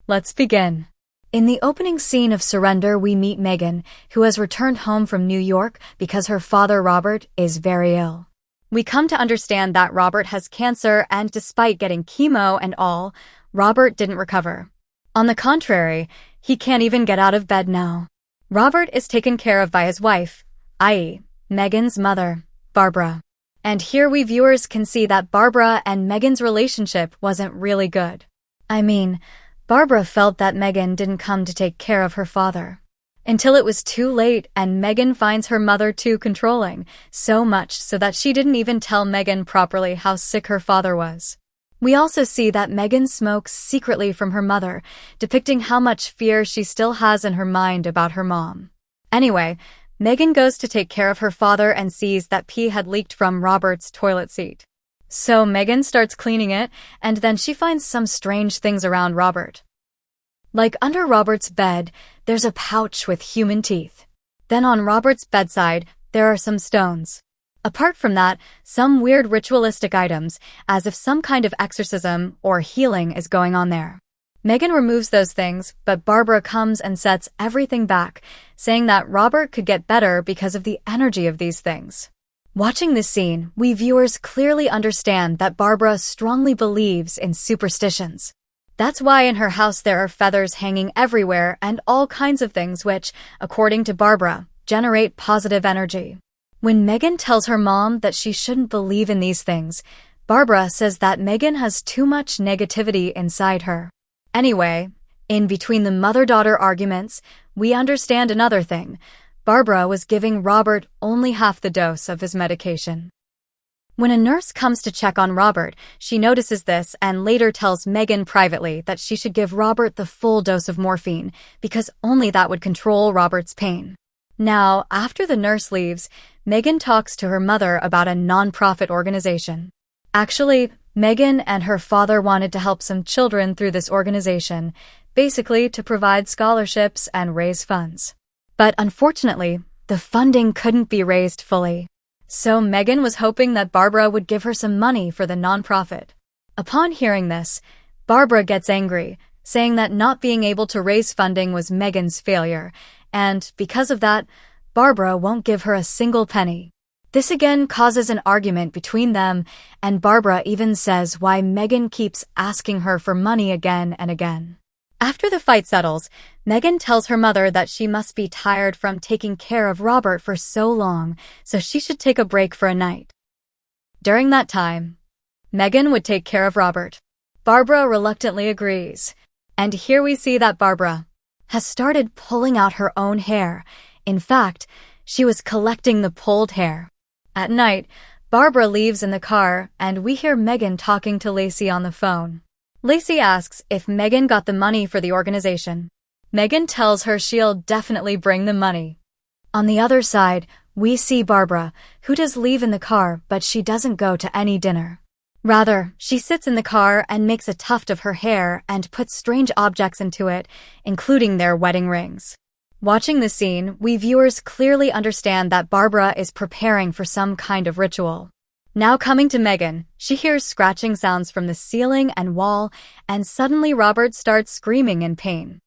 Let's begin. In the opening scene of Surrender, we meet Megan, who has returned home from New York because her father, Robert, is very ill. We come to understand that Robert has cancer, and despite getting chemo and all, Robert didn't recover. On the contrary, he can't even get out of bed now. Robert is taken care of by his wife, i.e., Megan's mother, Barbara. And here we viewers can see that Barbara and Megan's relationship wasn't really good. Barbara felt that Megan didn't come to take care of her father. Until it was too late and Megan finds her mother too controlling, so much so that she didn't even tell Megan properly how sick her father was. We also see that Megan smokes secretly from her mother, depicting how much fear she still has in her mind about her mom. Anyway, Megan goes to take care of her father and sees that pee had leaked from Robert's toilet seat. So Megan starts cleaning it, and then she finds some strange things around Robert. Like under Robert's bed, there's a pouch with human teeth. Then on Robert's bedside, there are some stones. Apart from that, some weird ritualistic items, as if some kind of exorcism or healing is going on there. Megan removes those things, but Barbara comes and sets everything back, saying that Robert could get better because of the energy of these things. Watching this scene, we viewers clearly understand that Barbara strongly believes in superstitions. That's why in her house there are feathers hanging everywhere and all kinds of things which, according to Barbara, generate positive energy. When Megan tells her mom that she shouldn't believe in these things, Barbara says that Megan has too much negativity inside her. Anyway, in between the mother-daughter arguments, we understand another thing. Barbara was giving Robert only half the dose of his medication. When a nurse comes to check on Robert, she notices this and later tells Megan privately that she should give Robert the full dose of morphine because only that would control Robert's pain. Now, after the nurse leaves, Megan talks to her mother about a non-profit organization. Actually, Megan and her father wanted to help some children through this organization, basically to provide scholarships and raise funds. But unfortunately, the funding couldn't be raised fully. So Megan was hoping that Barbara would give her some money for the nonprofit. Upon hearing this, Barbara gets angry, saying that not being able to raise funding was Megan's failure, and because of that, Barbara won't give her a single penny. This again causes an argument between them, and Barbara even says why Megan keeps asking her for money again and again. After the fight settles, Megan tells her mother that she must be tired from taking care of Robert for so long, so she should take a break for a night. During that time, Megan would take care of Robert. Barbara reluctantly agrees, and here we see that Barbara has started pulling out her own hair. In fact, she was collecting the pulled hair. At night, Barbara leaves in the car, and we hear Megan talking to Lacey on the phone. Lacey asks if Megan got the money for the organization. Megan tells her she'll definitely bring the money. On the other side, we see Barbara, who does leave in the car, but she doesn't go to any dinner. Rather, she sits in the car and makes a tuft of her hair and puts strange objects into it, including their wedding rings. Watching the scene, we viewers clearly understand that Barbara is preparing for some kind of ritual. Now coming to Megan, she hears scratching sounds from the ceiling and wall, and suddenly Robert starts screaming in pain.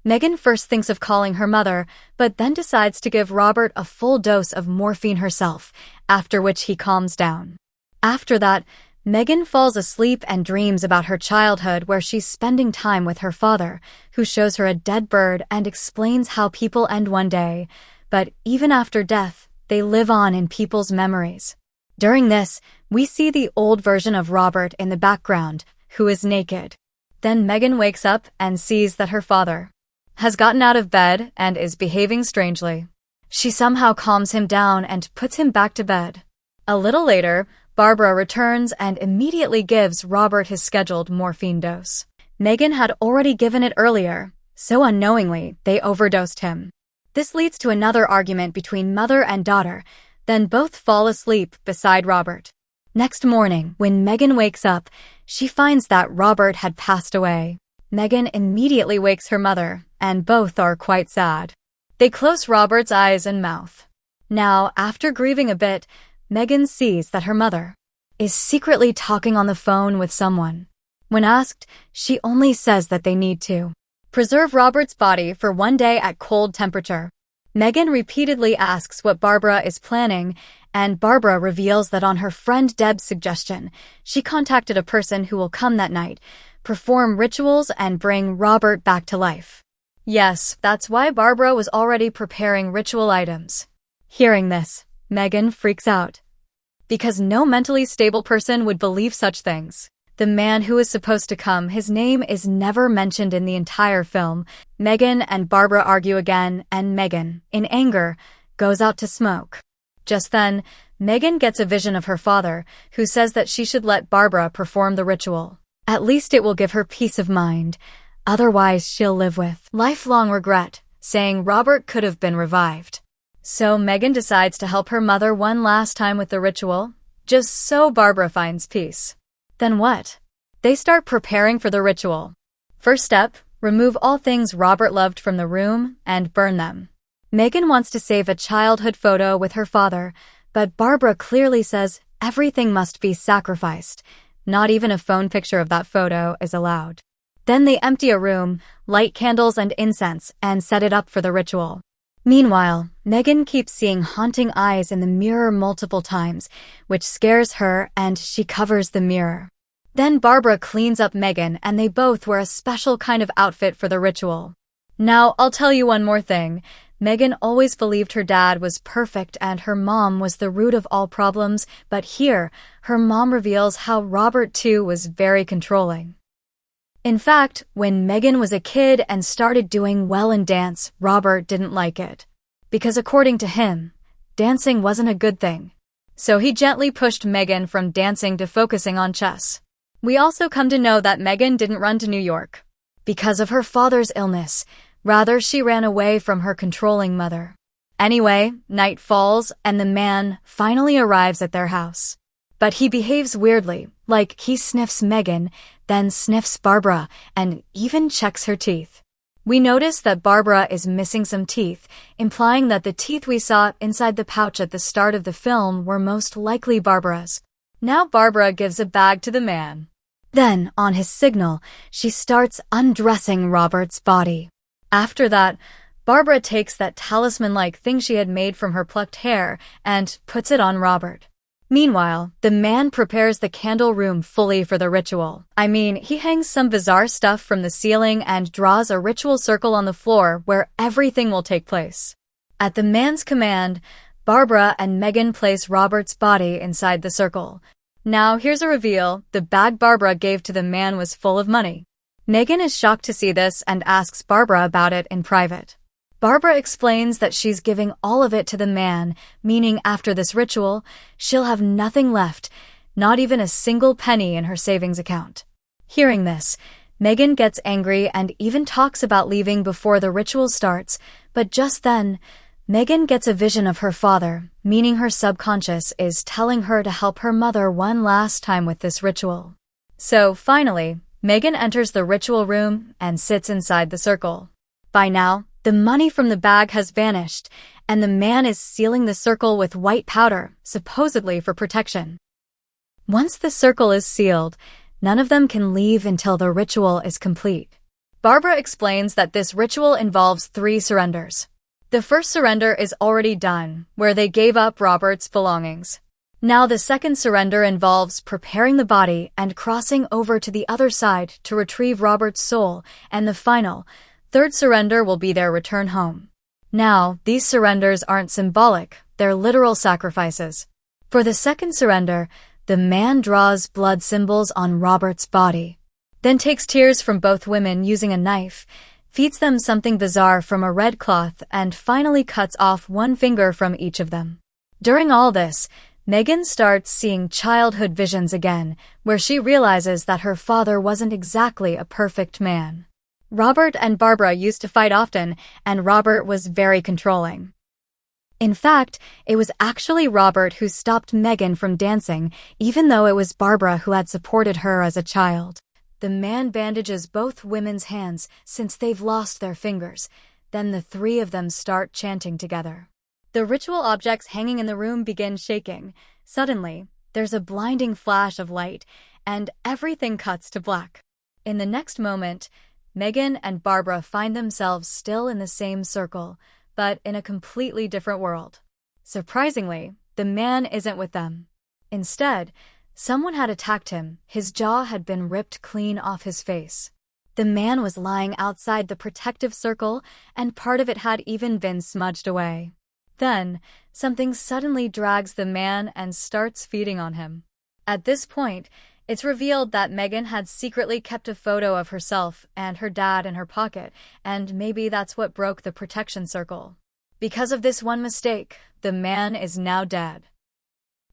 Megan first thinks of calling her mother, but then decides to give Robert a full dose of morphine herself, after which he calms down. After that, Megan falls asleep and dreams about her childhood where she's spending time with her father, who shows her a dead bird and explains how people end one day, but even after death, they live on in people's memories. During this, we see the old version of Robert in the background, who is naked. Then Megan wakes up and sees that her father has gotten out of bed and is behaving strangely. She somehow calms him down and puts him back to bed. A little later, Barbara returns and immediately gives Robert his scheduled morphine dose. Megan had already given it earlier, so unknowingly, they overdosed him. This leads to another argument between mother and daughter. Then both fall asleep beside Robert. Next morning, when Megan wakes up, she finds that Robert had passed away. Megan immediately wakes her mother, and both are quite sad. They close Robert's eyes and mouth. Now, after grieving a bit, Megan sees that her mother is secretly talking on the phone with someone. When asked, she only says that they need to preserve Robert's body for one day at cold temperature. Megan repeatedly asks what Barbara is planning, and Barbara reveals that on her friend Deb's suggestion, she contacted a person who will come that night, perform rituals, and bring Robert back to life. Yes, that's why Barbara was already preparing ritual items. Hearing this, Megan freaks out. Because no mentally stable person would believe such things. The man who is supposed to come, his name is never mentioned in the entire film. Megan and Barbara argue again, and Megan, in anger, goes out to smoke. Just then, Megan gets a vision of her father, who says that she should let Barbara perform the ritual. At least it will give her peace of mind. Otherwise, she'll live with lifelong regret, saying Robert could have been revived. So Megan decides to help her mother one last time with the ritual, just so Barbara finds peace. Then what? They start preparing for the ritual. First step, remove all things Robert loved from the room and burn them. Megan wants to save a childhood photo with her father, but Barbara clearly says everything must be sacrificed. Not even a phone picture of that photo is allowed. Then they empty a room, light candles and incense, and set it up for the ritual. Meanwhile, Megan keeps seeing haunting eyes in the mirror multiple times, which scares her, and she covers the mirror. Then Barbara cleans up Megan, and they both wear a special kind of outfit for the ritual. Now, I'll tell you one more thing. Megan always believed her dad was perfect and her mom was the root of all problems, but here, her mom reveals how Robert too was very controlling. In fact, when Megan was a kid and started doing well in dance, Robert didn't like it. Because according to him, dancing wasn't a good thing. So he gently pushed Megan from dancing to focusing on chess. We also come to know that Megan didn't run to New York because of her father's illness. Rather, she ran away from her controlling mother. Anyway, night falls and the man finally arrives at their house. But he behaves weirdly, like he sniffs Megan, then sniffs Barbara, and even checks her teeth. We notice that Barbara is missing some teeth, implying that the teeth we saw inside the pouch at the start of the film were most likely Barbara's. Now Barbara gives a bag to the man. Then, on his signal, she starts undressing Robert's body. After that, Barbara takes that talisman-like thing she had made from her plucked hair and puts it on Robert. Meanwhile, the man prepares the candle room fully for the ritual. He hangs some bizarre stuff from the ceiling and draws a ritual circle on the floor where everything will take place. At the man's command, Barbara and Megan place Robert's body inside the circle. Now here's a reveal: the bag Barbara gave to the man was full of money. Megan is shocked to see this and asks Barbara about it in private. Barbara explains that she's giving all of it to the man, meaning after this ritual, she'll have nothing left, not even a single penny in her savings account. Hearing this, Megan gets angry and even talks about leaving before the ritual starts, but just then, Megan gets a vision of her father, meaning her subconscious is telling her to help her mother one last time with this ritual. So finally, Megan enters the ritual room and sits inside the circle. By now, the money from the bag has vanished, and the man is sealing the circle with white powder, supposedly for protection. Once the circle is sealed, none of them can leave until the ritual is complete. Barbara explains that this ritual involves 3 surrenders. The first surrender is already done, where they gave up Robert's belongings. Now the second surrender involves preparing the body and crossing over to the other side to retrieve Robert's soul, and the final, third surrender will be their return home. Now, these surrenders aren't symbolic, they're literal sacrifices. For the second surrender, the man draws blood symbols on Robert's body, then takes tears from both women using a knife, feeds them something bizarre from a red cloth, and finally cuts off one finger from each of them. During all this, Megan starts seeing childhood visions again, where she realizes that her father wasn't exactly a perfect man. Robert and Barbara used to fight often, and Robert was very controlling. In fact, it was actually Robert who stopped Megan from dancing, even though it was Barbara who had supported her as a child. The man bandages both women's hands since they've lost their fingers. Then the 3 of them start chanting together. The ritual objects hanging in the room begin shaking. Suddenly, there's a blinding flash of light, and everything cuts to black. In the next moment, Megan and Barbara find themselves still in the same circle, but in a completely different world. Surprisingly, the man isn't with them. Instead, someone had attacked him. His jaw had been ripped clean off his face. The man was lying outside the protective circle, and part of it had even been smudged away. Then, something suddenly drags the man and starts feeding on him. At this point, it's revealed that Megan had secretly kept a photo of herself and her dad in her pocket, and maybe that's what broke the protection circle. Because of this one mistake, the man is now dead.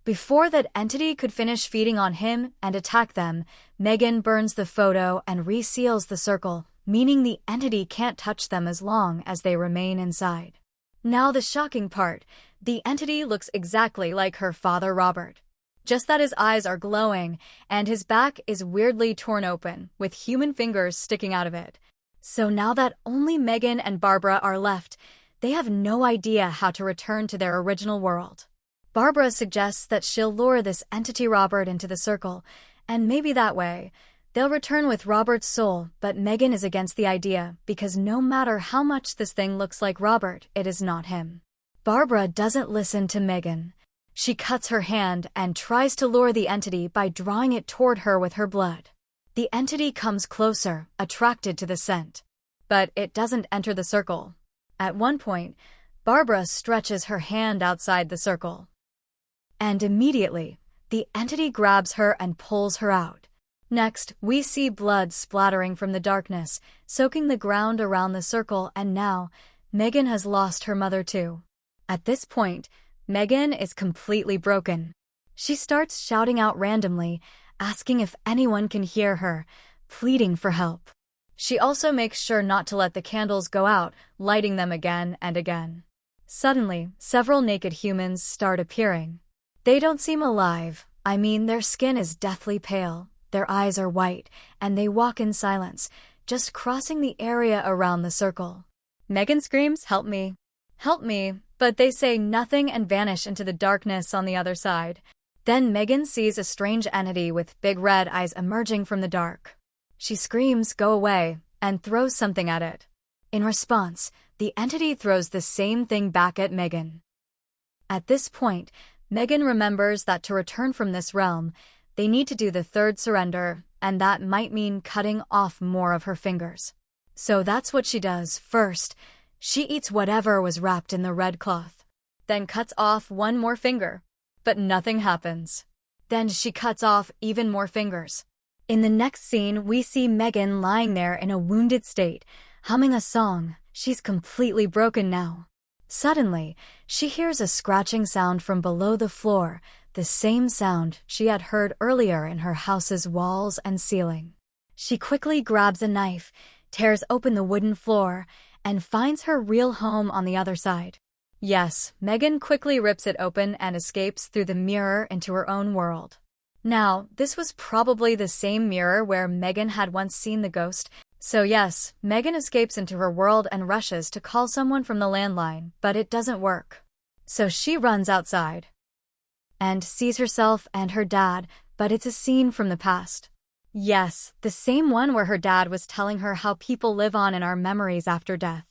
Before that entity could finish feeding on him and attack them, Megan burns the photo and reseals the circle, meaning the entity can't touch them as long as they remain inside. Now the shocking part, the entity looks exactly like her father Robert. Just that his eyes are glowing, and his back is weirdly torn open, with human fingers sticking out of it. So now that only Megan and Barbara are left, they have no idea how to return to their original world. Barbara suggests that she'll lure this entity Robert into the circle, and maybe that way, they'll return with Robert's soul, but Megan is against the idea, because no matter how much this thing looks like Robert, it is not him. Barbara doesn't listen to Megan. She cuts her hand and tries to lure the entity by drawing it toward her with her blood. The entity comes closer, attracted to the scent. But it doesn't enter the circle. At one point, Barbara stretches her hand outside the circle. And immediately, the entity grabs her and pulls her out. Next, we see blood splattering from the darkness, soaking the ground around the circle, and now, Megan has lost her mother too. At this point, Megan is completely broken. She starts shouting out randomly, asking if anyone can hear her, pleading for help. She also makes sure not to let the candles go out, lighting them again and again. Suddenly, several naked humans start appearing. They don't seem alive. I mean, their skin is deathly pale, their eyes are white, and they walk in silence, just crossing the area around the circle. Megan screams, "Help me! Help me!" But they say nothing and vanish into the darkness on the other side. Then Megan sees a strange entity with big red eyes emerging from the dark. She screams, "Go away," and throws something at it. In response, the entity throws the same thing back at Megan. At this point, Megan remembers that to return from this realm, they need to do the third surrender, and that might mean cutting off more of her fingers. So that's what she does. First, she eats whatever was wrapped in the red cloth, then cuts off one more finger. But nothing happens. Then she cuts off even more fingers. In the next scene, we see Megan lying there in a wounded state, humming a song. She's completely broken now. Suddenly, she hears a scratching sound from below the floor, the same sound she had heard earlier in her house's walls and ceiling. She quickly grabs a knife, tears open the wooden floor, and finds her real home on the other side. Yes, Megan quickly rips it open and escapes through the mirror into her own world. Now, this was probably the same mirror where Megan had once seen the ghost. So yes, Megan escapes into her world and rushes to call someone from the landline, but it doesn't work. So she runs outside and sees herself and her dad, but it's a scene from the past. Yes, the same one where her dad was telling her how people live on in our memories after death.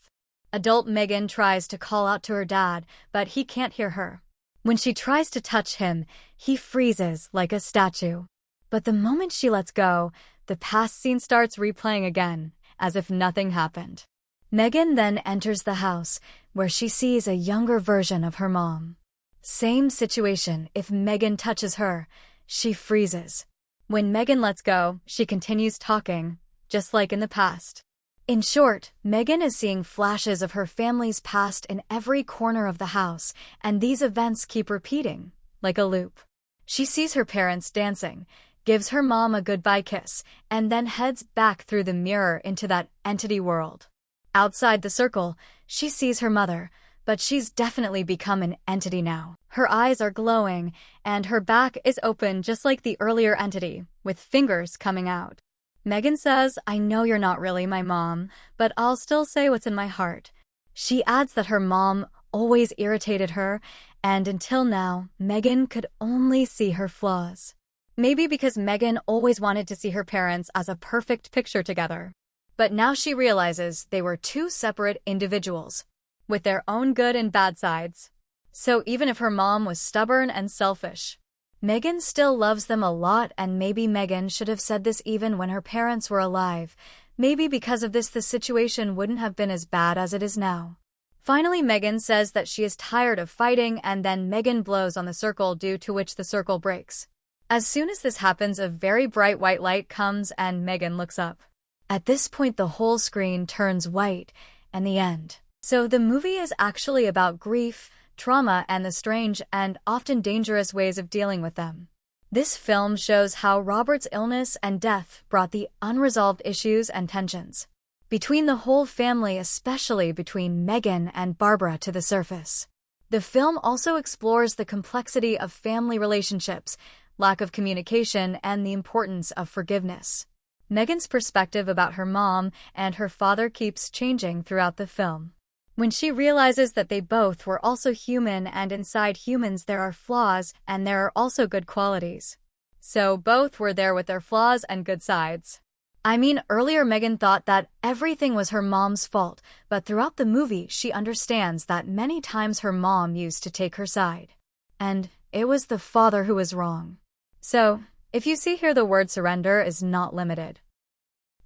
Adult Megan tries to call out to her dad, but he can't hear her. When she tries to touch him, he freezes like a statue. But the moment she lets go, the past scene starts replaying again, as if nothing happened. Megan then enters the house, where she sees a younger version of her mom. Same situation. If Megan touches her, she freezes. When Megan lets go, she continues talking, just like in the past. In short, Megan is seeing flashes of her family's past in every corner of the house, and these events keep repeating, like a loop. She sees her parents dancing, gives her mom a goodbye kiss, and then heads back through the mirror into that entity world. Outside the circle, she sees her mother, but she's definitely become an entity now. Her eyes are glowing, and her back is open just like the earlier entity, with fingers coming out. Megan says, "I know you're not really my mom, but I'll still say what's in my heart." She adds that her mom always irritated her, and until now, Megan could only see her flaws. Maybe because Megan always wanted to see her parents as a perfect picture together. But now she realizes they were two separate individuals, with their own good and bad sides. So even if her mom was stubborn and selfish, Megan still loves them a lot, and maybe Megan should have said this even when her parents were alive. Maybe because of this the situation wouldn't have been as bad as it is now. Finally, Megan says that she is tired of fighting, and then Megan blows on the circle, due to which the circle breaks. As soon as this happens, a very bright white light comes and Megan looks up. At this point, the whole screen turns white, and the end. So the movie is actually about grief, trauma, and the strange and often dangerous ways of dealing with them. This film shows how Robert's illness and death brought the unresolved issues and tensions between the whole family, especially between Megan and Barbara, to the surface. The film also explores the complexity of family relationships, lack of communication, and the importance of forgiveness. Megan's perspective about her mom and her father keeps changing throughout the film. When she realizes that they both were also human, and inside humans there are flaws and there are also good qualities. So both were there with their flaws and good sides. I mean, earlier Megan thought that everything was her mom's fault, but throughout the movie she understands that many times her mom used to take her side. And it was the father who was wrong. So, if you see here, the word surrender is not limited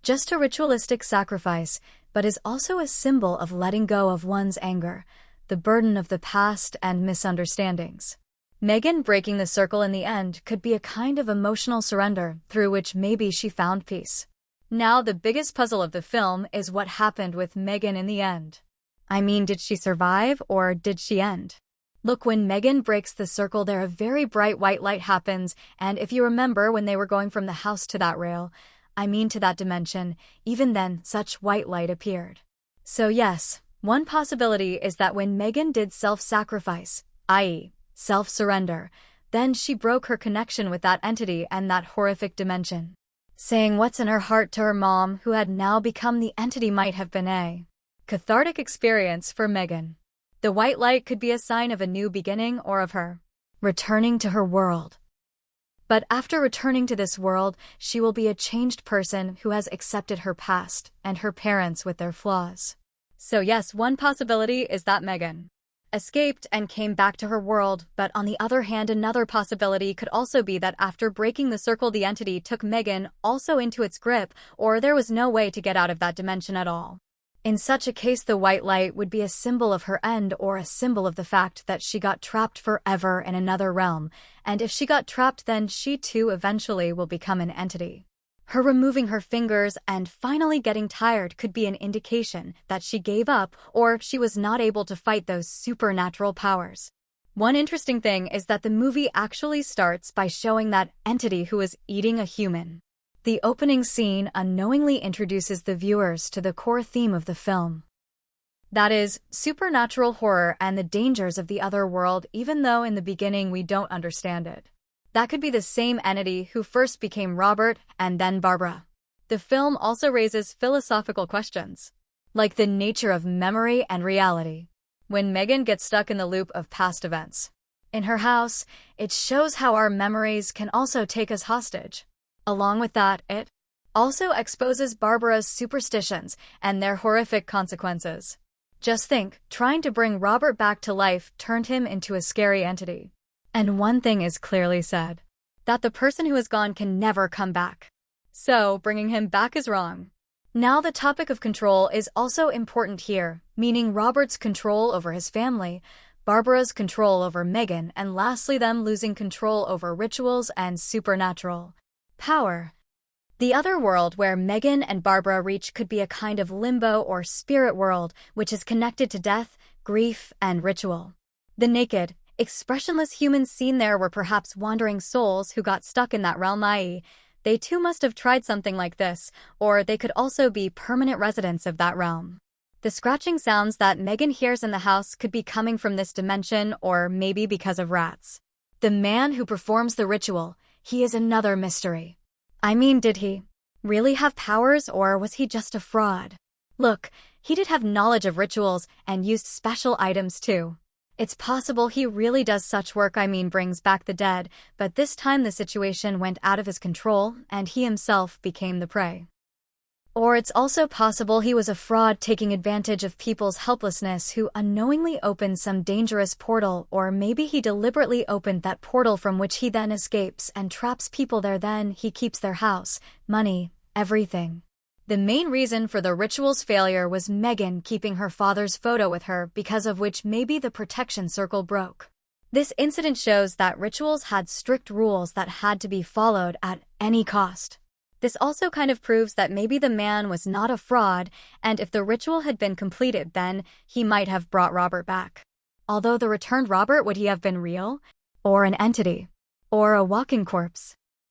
just a ritualistic sacrifice, but is also a symbol of letting go of one's anger, the burden of the past, and misunderstandings. Megan breaking the circle in the end could be a kind of emotional surrender through which maybe she found peace. Now, the biggest puzzle of the film is what happened with Megan in the end. I mean, did she survive or did she end? Look, when Megan breaks the circle, there a very bright white light happens, and if you remember when they were going from the house to that rail, I mean to that dimension, even then such white light appeared. So yes, one possibility is that when Megan did self-sacrifice, i.e., self-surrender, then she broke her connection with that entity and that horrific dimension. Saying what's in her heart to her mom, who had now become the entity, might have been a cathartic experience for Megan. The white light could be a sign of a new beginning or of her returning to her world. But after returning to this world, she will be a changed person who has accepted her past and her parents with their flaws. So yes, one possibility is that Megan escaped and came back to her world, but on the other hand, another possibility could also be that after breaking the circle, the entity took Megan also into its grip, or there was no way to get out of that dimension at all. In such a case, the white light would be a symbol of her end, or a symbol of the fact that she got trapped forever in another realm, and if she got trapped, then she too eventually will become an entity. Her removing her fingers and finally getting tired could be an indication that she gave up or she was not able to fight those supernatural powers. One interesting thing is that the movie actually starts by showing that entity who is eating a human. The opening scene unknowingly introduces the viewers to the core theme of the film. That is, supernatural horror and the dangers of the other world, even though in the beginning we don't understand it. That could be the same entity who first became Robert and then Barbara. The film also raises philosophical questions, like the nature of memory and reality. When Megan gets stuck in the loop of past events in her house, it shows how our memories can also take us hostage. Along with that, it also exposes Barbara's superstitions and their horrific consequences. Just think, trying to bring Robert back to life turned him into a scary entity. And one thing is clearly said, that the person who is gone can never come back. So, bringing him back is wrong. Now, the topic of control is also important here, meaning Robert's control over his family, Barbara's control over Megan, and lastly them losing control over rituals and supernatural power. The other world where Megan and Barbara reach could be a kind of limbo or spirit world, which is connected to death, grief, and ritual. The naked, expressionless humans seen there were perhaps wandering souls who got stuck in that realm, i.e., they too must have tried something like this, or they could also be permanent residents of that realm. The scratching sounds that Megan hears in the house could be coming from this dimension, or maybe because of rats. The man who performs the ritual, he is another mystery. I mean, did he really have powers, or was he just a fraud? Look, he did have knowledge of rituals and used special items too. It's possible he really does such work, brings back the dead, but this time the situation went out of his control, and he himself became the prey. Or it's also possible he was a fraud taking advantage of people's helplessness who unknowingly opened some dangerous portal, or maybe he deliberately opened that portal from which he then escapes and traps people there. Then he keeps their house, money, everything. The main reason for the ritual's failure was Megan keeping her father's photo with her, because of which maybe the protection circle broke. This incident shows that rituals had strict rules that had to be followed at any cost. This also kind of proves that maybe the man was not a fraud, and if the ritual had been completed, then he might have brought Robert back. Although the returned Robert, would he have been real? Or an entity? Or a walking corpse?